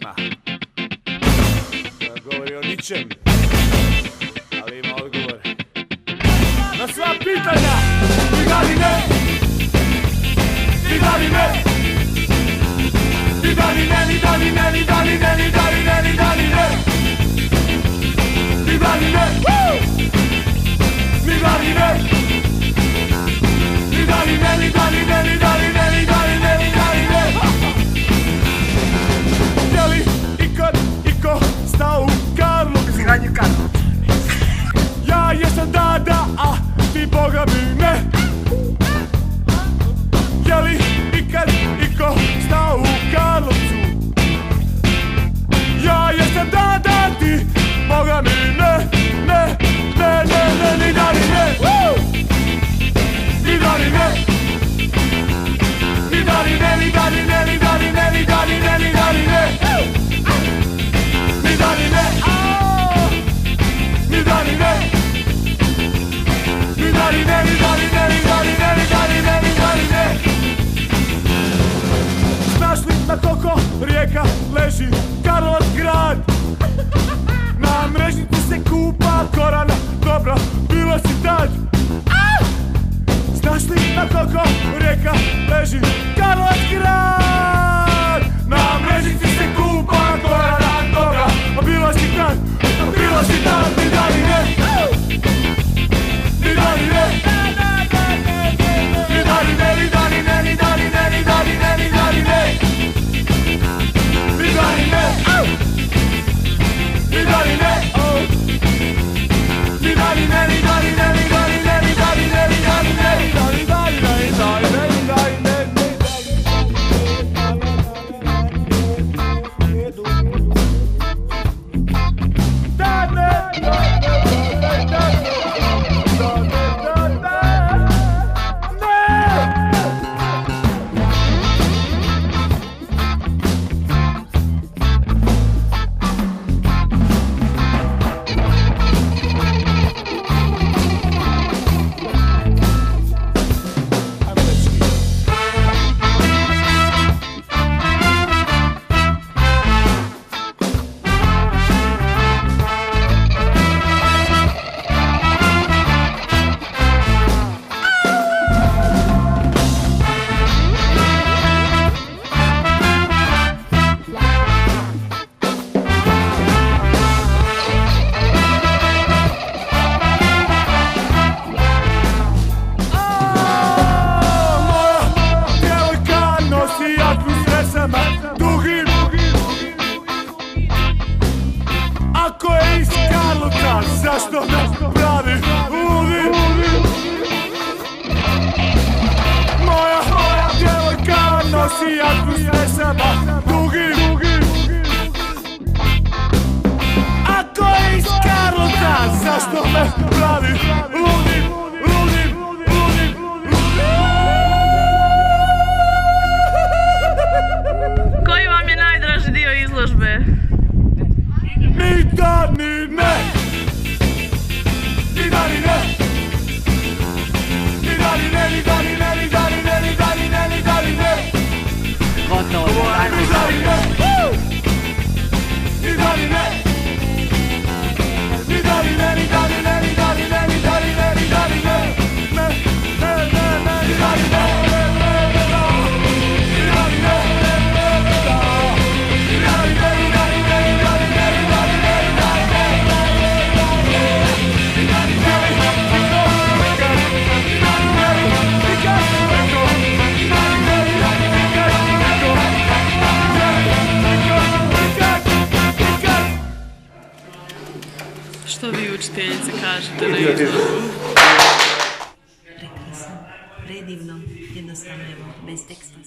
ima. Koja govori o ničem, ali ima odgovor na sva pitanja. Ni da ni ne, ni da ni ne, ni da ni ne, ni da ni ne, ni da ni ne, ni da ni ne, ni da ni ne, ni da ni ne, ni da ni ne, ni da ni ne, ni da ni ne, ni da ni ne, ni da ni ne, ni da ni ne. Je li ikad iko stao u Karlovcu? Izgradnju Karlovca. Ja jesam da, a ti boga mi ne. Je li ikad iko stao u Karlovcu? Ja jesam da, ti boga mi ne. Ne, ne, ne, ne, ni da ni ne. Ni da ni ne. Ni da ni ne, ni da ni ne, ni da ni ne, ni da ni ne, ni da ni ne. Ni da ni ne, ni da ni ne. Ni da ni ne, ni da ni ne, ni da ni ne, ni da ni ne, ni da ni ne. Znaš li na koliko rijeka leži Karlovac grad? Na Mrežnici se kupa Korana, dobra, bila si tad. Znaš li na koliko rijeka leži Karlovac grad? Na Mrežnici se kupa Korana, dobra, bila si tad. Bila si tad, ni da ni ne. Ni da ni ne. Ni da ni ne, ni da ni ne, ni da ni ne, ni da ni ne, ni da ni ne. Ni da ni ne. Ni da ni ne. Ni da ni ne, ni da ni ne, ni da ni ne, ni da ni ne, ni da ni ne, ni da ni da ni ne, ni da ni ne, ni da ni ne. Ako je iz Karlovca, zašto me pravi ludim? Moja djevojka nosi jaknu s vesama dugim. Ako je iz Karlovca, zašto me pravi ludim? Koji vam je najdraži dio izložbe? Ni da ni ne. Ni da ni ne. Ni da ni ne, ni da ni ne, ni da ni ne, ni da ni ne, ni da ni ne. Gotovo, ajmo. Ni da ni ne. Ni da ni ne. Ni da ni ne, ni da ni ne, ni da ni ne, ni da ni ne, ni da ni ne. Ne, ne, ne, ne, ni da ni ne. Što vi učiteljice kažete na izložbu? Prekrasno, predivno, jednostavno evo, bez teksta.